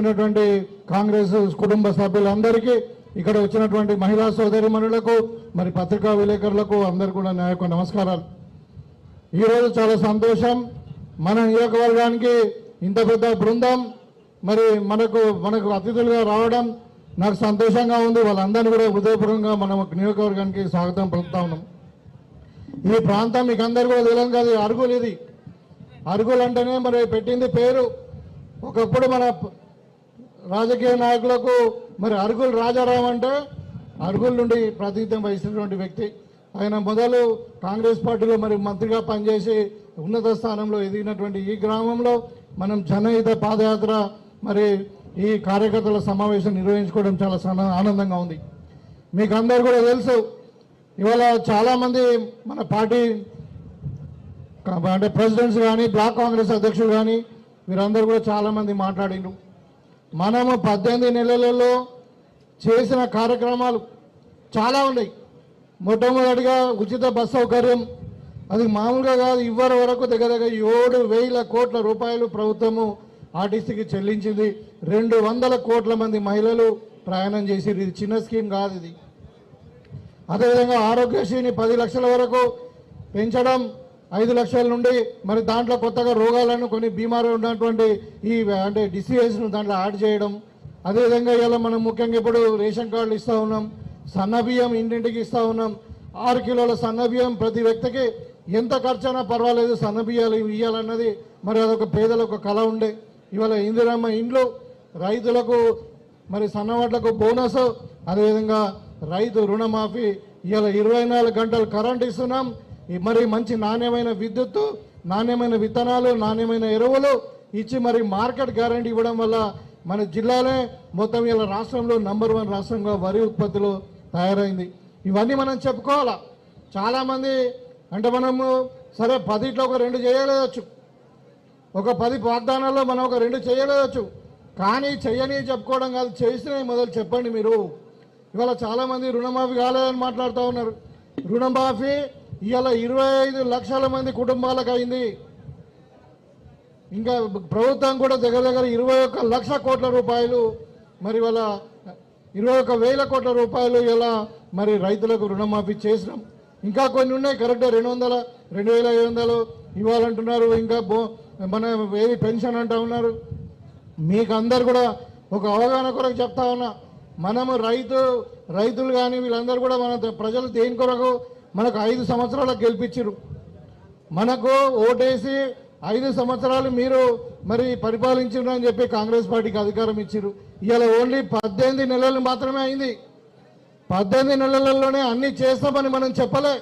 వచ్చినటువంటి కాంగ్రెస్ కుటుంబ సభ్యులందరికీ, ఇక్కడ వచ్చినటువంటి మహిళా సోదరిమణులకు, మరి పత్రికా విలేకరులకు అందరికీ కూడా నా యొక్క నమస్కారాలు. ఈరోజు చాలా సంతోషం, మన నియోజకవర్గానికి ఇంత పెద్ద బృందం మరి మనకు అతిథులుగా రావడం నాకు సంతోషంగా ఉంది. వాళ్ళందరినీ కూడా హృదయపూర్వకంగా మనం నియోజకవర్గానికి స్వాగతం పలుకుతా ఉన్నాం. ఈ ప్రాంతం మీకు అందరు కూడా తెలియదు కదా, అరుగులు. ఇది అరుగులు అంటేనే మరి పెట్టింది పేరు. ఒకప్పుడు మన రాజకీయ నాయకులకు మరి అరుగులు రాజారాం అంటే అరుగుల నుండి ప్రాతినిధ్యం వహిస్తున్నటువంటి వ్యక్తి. ఆయన మొదలు కాంగ్రెస్ పార్టీలో మరి మంత్రిగా పనిచేసి ఉన్నత స్థానంలో ఎదిగినటువంటి ఈ గ్రామంలో మనం జనహిత పాదయాత్ర మరి ఈ కార్యకర్తల సమావేశం నిర్వహించుకోవడం చాలా ఆనందంగా ఉంది. మీకు అందరు కూడా తెలుసు, ఇవాళ చాలామంది మన పార్టీ అంటే ప్రెసిడెంట్స్ కానీ బ్లాక్ కాంగ్రెస్ అధ్యక్షులు కానీ వీరందరూ కూడా చాలామంది మాట్లాడిండ్రు. మనము 18 నెలలలో చేసిన కార్యక్రమాలు చాలా ఉన్నాయి. మొట్టమొదటిగా ఉచిత బస్ సౌకర్యం, అది మామూలుగా కాదు, ఇవ్వరి వరకు దగ్గర 7,000 కోట్ల రూపాయలు ప్రభుత్వము ఆర్టీసీకి చెల్లించింది. 200 కోట్ల మంది మహిళలు ప్రయాణం చేసి, ఇది చిన్న స్కీమ్ కాదు ఇది. అదేవిధంగా ఆరోగ్యశ్రీని 10 లక్షల వరకు పెంచడం, 5 లక్షల నుండి మరి దాంట్లో కొత్తగా రోగాలను కొన్ని బీమారు ఉన్నటువంటి ఈ అంటే డిసీజెస్ను దాంట్లో యాడ్ చేయడం. అదేవిధంగా ఇలా మనం ముఖ్యంగా ఇప్పుడు రేషన్ కార్డులు ఇస్తూ ఉన్నాం, సన్నబియ్యం ఇంటింటికి ఇస్తూ ఉన్నాం. 6 కిలోల సన్నబియ్యం ప్రతి వ్యక్తికి ఎంత ఖర్చైనా పర్వాలేదు, సన్నబియ్యాలు ఇవ్వాలన్నది మరి అదొక పేదలకు కళ ఉండే. ఇవాళ ఇందిరమ్మ ఇండ్లు, రైతులకు మరి సన్నవాట్లకు బోనస్, అదేవిధంగా రైతు రుణమాఫీ, ఇవాళ 24 గంటలు కరెంట్ ఇస్తున్నాం. మరి మంచి నాణ్యమైన విద్యుత్తు, నాణ్యమైన విత్తనాలు, నాణ్యమైన ఎరువులు ఇచ్చి మరి మార్కెట్ గ్యారంటీ ఇవ్వడం వల్ల మన జిల్లాలే మొత్తం ఇలా రాష్ట్రంలో నంబర్ 1 రాష్ట్రంగా వరి ఉత్పత్తిలో తయారైంది. ఇవన్నీ మనం చెప్పుకోవాలా. చాలామంది అంటే మనము సరే 10లో ఒక 2 చేయలేవచ్చు, ఒక 10 వాగ్దానాల్లో మనం ఒక 2 చేయలేవచ్చు, కానీ చెయ్యని చెప్పుకోవడం కాదు, చేసినవి మొదలు చెప్పండి మీరు. ఇవాళ చాలామంది రుణమాఫీ కాలేదని మాట్లాడుతూ ఉన్నారు. రుణమాఫీ ఇవాళ 25 లక్షల మంది కుటుంబాలకు అయింది. ఇంకా ప్రభుత్వం కూడా దగ్గర 21 లక్ష కోట్ల రూపాయలు మరి వాళ్ళ 21,000 కోట్ల రూపాయలు ఇలా మరి రైతులకు రుణమాఫీ చేసినాం. ఇంకా కొన్ని ఉన్నాయి, కరెక్ట్గా 200, 2,500 ఇవ్వాలంటున్నారు. ఇంకా మన ఏది పెన్షన్ అంటూ ఉన్నారు. మీకు అందరు కూడా ఒక అవగాహన కొరకు చెప్తా ఉన్నా, మనము రైతులు కానీ వీళ్ళందరూ కూడా మన ప్రజలు దేని కొరకు మనకు 5 సంవత్సరాలకు గెలిపించారు. మనకు ఓటేసి 5 సంవత్సరాలు మీరు మరి పరిపాలించారు అని చెప్పి కాంగ్రెస్ పార్టీకి అధికారం ఇచ్చారు. ఇవాళ ఓన్లీ 18 నెలలు మాత్రమే అయింది. 18 నెలలలోనే అన్నీ చేస్తామని మనం చెప్పలే.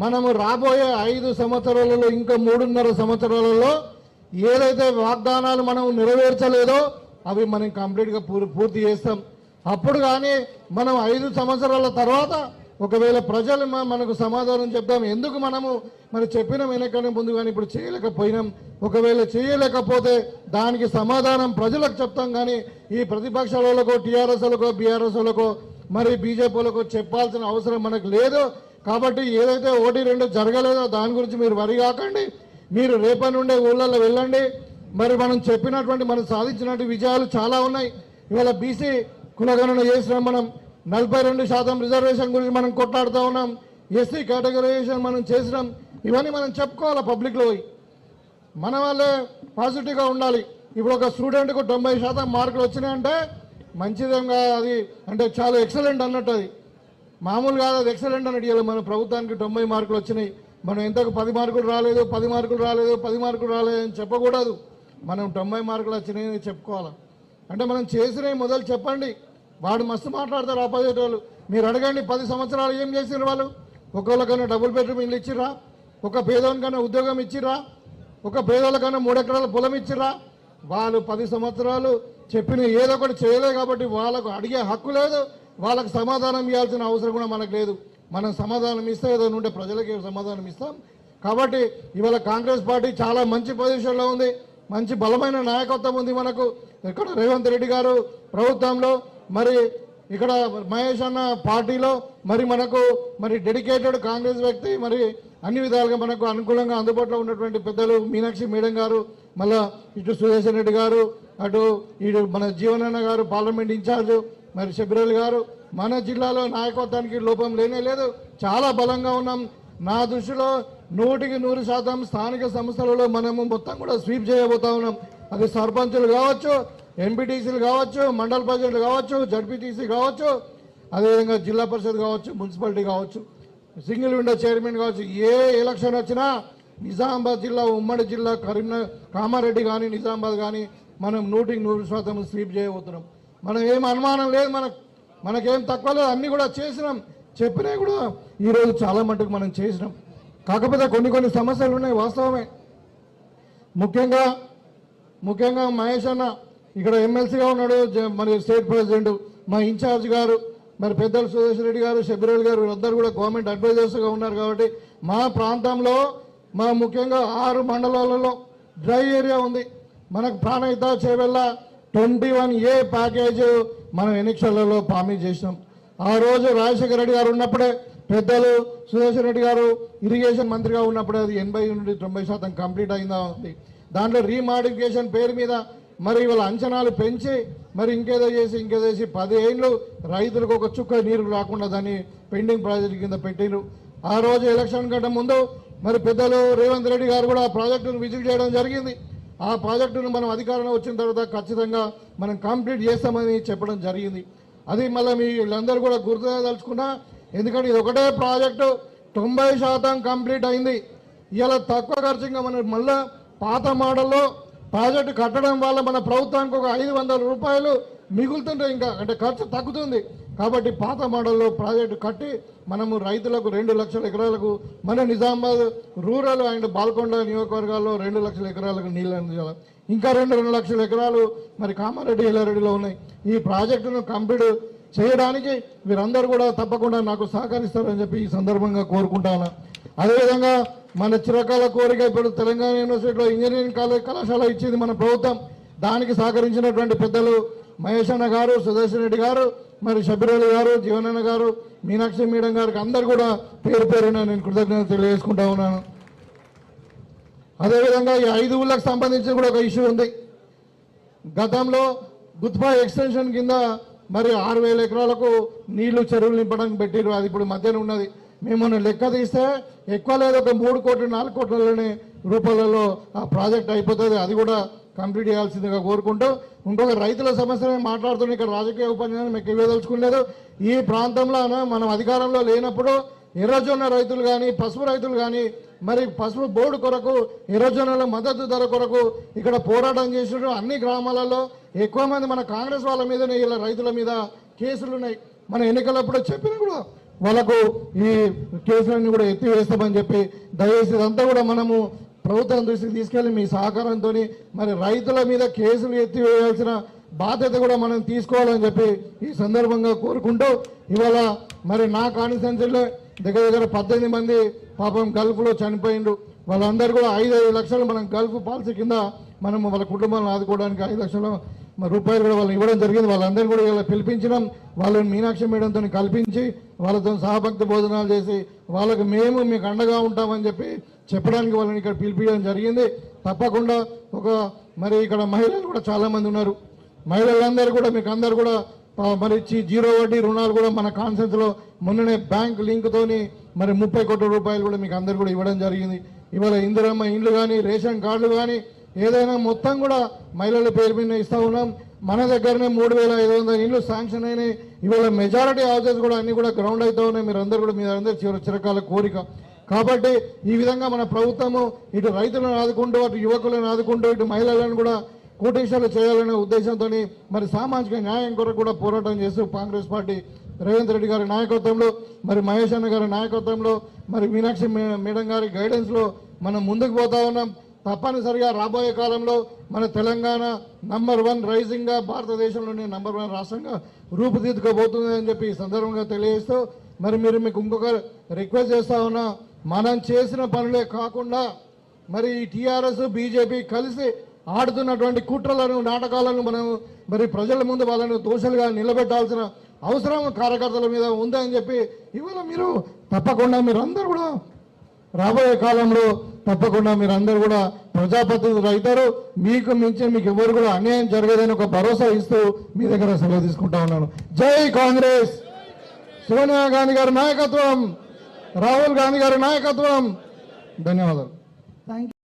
మనము రాబోయే 5 సంవత్సరాలలో ఇంకా 3.5 సంవత్సరాలలో ఏదైతే వాగ్దానాలు మనం నెరవేర్చలేదో అవి మనం కంప్లీట్గా పూర్తి చేస్తాం. అప్పుడు కానీ మనం 5 సంవత్సరాల తర్వాత ఒకవేళ ప్రజలు మనకు సమాధానం చెప్తాం, ఎందుకు మనము మరి చెప్పిన వెనకనే ముందు కానీ ఇప్పుడు చేయలేకపోయినాం. ఒకవేళ చేయలేకపోతే దానికి సమాధానం ప్రజలకు చెప్తాం. కానీ ఈ ప్రతిపక్షాలకు, టీఆర్ఎస్లకు, బీఆర్ఎస్లకు మరి బీజేపీలకు చెప్పాల్సిన అవసరం మనకు లేదు. కాబట్టి ఏదైతే 1-2 జరగలేదో దాని గురించి మీరు వరి కాకండి. మీరు రేపటి నుండే ఊళ్ళల్లో వెళ్ళండి. మరి మనం చెప్పినటువంటి మనం సాధించినటువంటి విజయాలు చాలా ఉన్నాయి. ఇవాళ బీసీ కులగణన చేసినాం, మనం 42% రిజర్వేషన్ గురించి మనం కొట్లాడుతూ ఉన్నాం. ఎస్సీ కేటగరైజేషన్ మనం చేసినాం. ఇవన్నీ మనం చెప్పుకోవాలి పబ్లిక్లో పోయి. మన వాళ్ళే పాజిటివ్గా ఉండాలి. ఇప్పుడు ఒక స్టూడెంట్కు 90% మార్కులు వచ్చినాయంటే మంచిదేగా, అది అంటే చాలా ఎక్సలెంట్ అన్నట్టు. అది మామూలు కాదు, అది ఎక్సలెంట్ అన్నట్టు. ఇలా మన ప్రభుత్వానికి 90 మార్కులు వచ్చినాయి, మనం ఎంతకు 10 మార్కులు రాలేదు, 10 మార్కులు రాలేదు, 10 మార్కులు రాలేదు అని చెప్పకూడదు. మనం 90 మార్కులు వచ్చినాయని చెప్పుకోవాలి. అంటే మనం చేసినవి మొదలు చెప్పండి. వాడు మస్తు మాట్లాడతారు ఆపోజిట్ వాళ్ళు. మీరు అడగండి 10 సంవత్సరాలు ఏం చేసినారు వాళ్ళు. ఒకళ్ళకన్నా డబుల్ బెడ్రూమ్ ఇల్లు ఇచ్చిర్రా, ఒక పేదోనికన్నా ఉద్యోగం ఇచ్చిర్రా, ఒక పేదోళ్ళకన్నా 3 ఎకరాల పొలం ఇచ్చిర్రా. వాళ్ళు 10 సంవత్సరాలు చెప్పిన ఏదో ఒకటి చేయలేదు కాబట్టి వాళ్ళకు అడిగే హక్కు లేదు, వాళ్ళకు సమాధానం ఇవ్వాల్సిన అవసరం కూడా మనకు లేదు. మనం సమాధానం ఇస్తే ఏదైనా ఉంటే ప్రజలకి సమాధానం ఇస్తాం. కాబట్టి ఇవాళ కాంగ్రెస్ పార్టీ చాలా మంచి పొజిషన్లో ఉంది, మంచి బలమైన నాయకత్వం ఉంది మనకు. ఇక్కడ రేవంత్ రెడ్డి గారు ప్రభుత్వంలో, మరి ఇక్కడ మహేష్ అన్న పార్టీలో మరి మనకు మరి డెడికేటెడ్ కాంగ్రెస్ వ్యక్తి, మరి అన్ని విధాలుగా మనకు అనుకూలంగా అందుబాటులో ఉన్నటువంటి పెద్దలు మీనాక్షి మేడం గారు, మళ్ళా ఇటు సుదర్శన్ రెడ్డి గారు, అటు ఇటు మన జీవనన్న గారు పార్లమెంట్ ఇన్ఛార్జ్, మరి శబిరల్ గారు, మన జిల్లాలో నాయకత్వానికి లోపం లేనే లేదు, చాలా బలంగా ఉన్నాం. నా దృష్టిలో 100% స్థానిక సంస్థలలో మనము మొత్తం కూడా స్వీప్ చేయబోతా ఉన్నాం. అది సర్పంచులు కావచ్చు, ఎంపీటీసీలు కావచ్చు, మండల ప్రెసిడెంట్లు కావచ్చు, జడ్పీటీసీ కావచ్చు, అదేవిధంగా జిల్లా పరిషత్ కావచ్చు, మున్సిపాలిటీ కావచ్చు, సింగిల్ విండో చైర్మన్ కావచ్చు. ఏ ఎలక్షన్ వచ్చినా నిజామాబాద్ జిల్లా, ఉమ్మడి జిల్లా, కామారెడ్డి కానీ నిజామాబాద్ కానీ మనం 100% స్వీప్ చేయబోతున్నాం. మనం ఏం అనుమానం లేదు, మనకేం తక్కువ లేదు, అన్నీ కూడా చేసినాం. చెప్పినా కూడా ఈరోజు చాలా మటుకు మనం చేసినాం. కాకపోతే కొన్ని సమస్యలు ఉన్నాయి, వాస్తవమే. ముఖ్యంగా మహేష్ అన్న ఇక్కడ ఎమ్మెల్సీగా ఉన్నాడు, మరి స్టేట్ ప్రెసిడెంట్, మా ఇన్ఛార్జ్ గారు, మరి పెద్దలు సుదర్శన్ రెడ్డి గారు, శబిరల్ గారు వీళ్ళందరూ కూడా గవర్నమెంట్ అడ్వైజర్స్గా ఉన్నారు. కాబట్టి మా ప్రాంతంలో ముఖ్యంగా 6 మండలాలలో డ్రై ఏరియా ఉంది. మనకు ప్రాణహిత, చేవెళ్ళ 21A ప్యాకేజ్ మనం ఎన్నికలలో ప్రామిస్ చేసినాం. ఆ రోజు రాజశేఖర రెడ్డి గారు ఉన్నప్పుడే, పెద్దలు సుదర్శన్ రెడ్డి గారు ఇరిగేషన్ మంత్రిగా ఉన్నప్పుడే అది 80 నుండి 90% కంప్లీట్ అయిందా ఉంది. దాంట్లో రీమాడిఫికేషన్ పేరు మీద మరి వాళ్ళ అంచనాలు పెంచి మరి ఇంకేదో చేసి 10 ఏళ్ళు రైతులకు ఒక చుక్క నీరు రాకుండా దాన్ని పెండింగ్ ప్రాజెక్టు కింద పెట్టిరు. ఆ రోజు ఎలక్షన్ కంటే ముందు మరి పెద్దలు రేవంత్ రెడ్డి గారు కూడా ఆ ప్రాజెక్టును విజిట్ చేయడం జరిగింది. ఆ ప్రాజెక్టును మనం అధికారంలో వచ్చిన తర్వాత ఖచ్చితంగా మనం కంప్లీట్ చేస్తామని చెప్పడం జరిగింది. అది మళ్ళీ మీ వీళ్ళందరూ కూడా గుర్తుదలుచుకున్నా, ఎందుకంటే ఇది ఒకటే ప్రాజెక్టు 90% కంప్లీట్ అయింది. ఇలా తక్కువ ఖర్చుగా మనం మళ్ళీ పాత మోడల్లో ప్రాజెక్టు కట్టడం వల్ల మన ప్రభుత్వానికి ఒక 500 రూపాయలు మిగులుతుంటే ఇంకా అంటే ఖర్చు తగ్గుతుంది. కాబట్టి పాత మోడల్లో ప్రాజెక్టు కట్టి మనము రైతులకు 2 లక్షల ఎకరాలకు మన నిజామాబాద్ రూరల్ అండ్ బాల్కొండ నియోజకవర్గాల్లో 2 లక్షల ఎకరాలకు నీళ్ళు అందించాలి. ఇంకా 2 లక్షల ఎకరాలు మరి కామారెడ్డి, ఎల్లారెడ్డిలో ఉన్నాయి. ఈ ప్రాజెక్టును కంప్లీట్ చేయడానికి మీరందరూ కూడా తప్పకుండా నాకు సహకరిస్తారని చెప్పి ఈ సందర్భంగా కోరుకుంటాను. అదేవిధంగా మన చిరకాల కోరిక, ఇప్పుడు తెలంగాణ యూనివర్సిటీలో ఇంజనీరింగ్ కళాశాల ఇచ్చింది మన ప్రభుత్వం. దానికి సహకరించినటువంటి పెద్దలు మహేష్ అన్న గారు, సుదర్శన్ రెడ్డి గారు, మరి శబిరల్ గారు, జీవనన్న గారు, మీనాక్షి మేడం గారికి అందరు కూడా పేరు పేరున నేను కృతజ్ఞతలు తెలియజేసుకుంటా ఉన్నాను. అదేవిధంగా ఈ 5 ఊళ్ళకు సంబంధించి కూడా ఒక ఇష్యూ ఉంది. గతంలో గుత్పా ఎక్స్టెన్షన్ కింద మరి 6,000 ఎకరాలకు నీళ్లు చెరువులు నింపడానికి పెట్టారు. అది ఇప్పుడు మధ్యన ఉన్నది. మేము లెక్క తీస్తే ఎక్కువ లేదు, ఒక 3 కోట్లు 4 కోట్లలోనే రూపాయలలో ఆ ప్రాజెక్ట్ అయిపోతుంది. అది కూడా కంప్లీట్ చేయాల్సిందిగా కోరుకుంటూ, ఇంకొక రైతుల సమస్యనే మాట్లాడుతున్నాం. ఇక్కడ రాజకీయ ఉపన్యాసం మీకు ఇవ్వదలుచుకోలేదు. ఈ ప్రాంతంలో మనం అధికారంలో లేనప్పుడు ఎర్రజొన్న రైతులు కానీ, పసుపు రైతులు కానీ, మరి పసుపు బోర్డు కొరకు, ఎర్రజొన్నల మద్దతు ధర కొరకు ఇక్కడ పోరాటం చేసినట్టు అన్ని గ్రామాలలో ఎక్కువ మంది మన కాంగ్రెస్ వాళ్ళ మీదనే ఇలా రైతుల మీద కేసులు ఉన్నాయి. మన ఎన్నికలప్పుడు చెప్పినా కూడా వాళ్ళకు ఈ కేసులన్నీ కూడా ఎత్తివేస్తామని చెప్పి, దయచేసి ఇదంతా కూడా మనము ప్రభుత్వం దృష్టికి తీసుకెళ్ళి మీ సహకారంతో మరి రైతుల మీద కేసులు ఎత్తివేయాల్సిన బాధ్యత కూడా మనం తీసుకోవాలని చెప్పి ఈ సందర్భంగా కోరుకుంటూ, ఇవాళ మరి నా కాన్స్టిట్యున్సీలో దగ్గర 18 మంది పాపం గల్ఫ్లో చనిపోయిండు. వాళ్ళందరూ కూడా 5 లక్షలు మనం గల్ఫ్ పాలసీ కింద మనం వాళ్ళ కుటుంబాలను ఆదుకోవడానికి 5 లక్షల రూపాయలు కూడా వాళ్ళు ఇవ్వడం జరిగింది. వాళ్ళందరూ కూడా ఇలా పిలిపించినాం. వాళ్ళని మీనాక్షి మేడంతో కల్పించి వాళ్ళతో సహభక్తి భోజనాలు చేసి వాళ్ళకి మేము మీకు అండగా ఉంటామని చెప్పడానికి వాళ్ళని ఇక్కడ పిలిపించడం జరిగింది. తప్పకుండా మరి ఇక్కడ మహిళలు కూడా చాలామంది ఉన్నారు. మహిళలందరూ కూడా మీకు అందరు కూడా మరి 0 వడ్డీ రుణాలు కూడా మన కాన్సెన్స్లో మొన్ననే బ్యాంక్ లింక్తోని మరి 30 కోట్ల రూపాయలు కూడా మీకు అందరు కూడా ఇవ్వడం జరిగింది. ఇవాళ ఇందిరమ్మ ఇండ్లు కానీ, రేషన్ కార్డులు కానీ ఏదైనా మొత్తం కూడా మహిళల పేరు మీద ఇస్తూ ఉన్నాం. మన దగ్గరనే 3,500 ఇండ్లు శాంక్షన్ అయినాయి. ఇవాళ మెజారిటీ హౌసెస్ కూడా అన్ని కూడా గ్రౌండ్ అవుతూ ఉన్నాయి. మీరందరూ కూడా మీరందరూ చిరకాల కోరిక. కాబట్టి ఈ విధంగా మన ప్రభుత్వము ఇటు రైతులను ఆదుకుంటూ, అటు యువకులను ఆదుకుంటూ, ఇటు మహిళలను కూడా కోటేశ్వర్లు చేయాలనే ఉద్దేశంతో మరి సామాజిక న్యాయం కొరకు కూడా పోరాటం చేస్తూ కాంగ్రెస్ పార్టీ రేవంత్ రెడ్డి గారి నాయకత్వంలో, మరి మహేష్ అన్న గారి నాయకత్వంలో, మరి మీనాక్షి మేడం గారి గైడెన్స్లో మనం ముందుకు పోతా ఉన్నాం. తప్పనిసరిగా రాబోయే కాలంలో మన తెలంగాణ నంబర్ 1 రైజింగ్గా, భారతదేశంలోనే నంబర్ 1 రాష్ట్రంగా రూపుదిద్దుకోబోతుంది అని చెప్పి ఈ సందర్భంగా తెలియజేస్తూ, మరి మీకు ఇంకొక రిక్వెస్ట్ చేస్తా ఉన్నా, మనం చేసిన పనులే కాకుండా మరి ఈ టీఆర్ఎస్ బీజేపీ కలిసి ఆడుతున్నటువంటి కుట్రలను, నాటకాలను మనం మరి ప్రజల ముందు వాళ్ళను దోషులుగా నిలబెట్టాల్సిన అవసరం కార్యకర్తల మీద ఉందని చెప్పి ఇవాళ మీరు తప్పకుండా మీరందరూ కూడా రాబోయే కాలంలో తప్పకుండా మీరందరూ కూడా ప్రజాప్రతినిధులు అవుతారు. మీకు మించి మీకు ఎవరు కూడా అన్యాయం జరగదని ఒక భరోసా ఇస్తూ మీ దగ్గర సెలవు తీసుకుంటా ఉన్నాను. జై కాంగ్రెస్. సోనియా గాంధీ గారి నాయకత్వం, రాహుల్ గాంధీ గారి నాయకత్వం. ధన్యవాదాలు.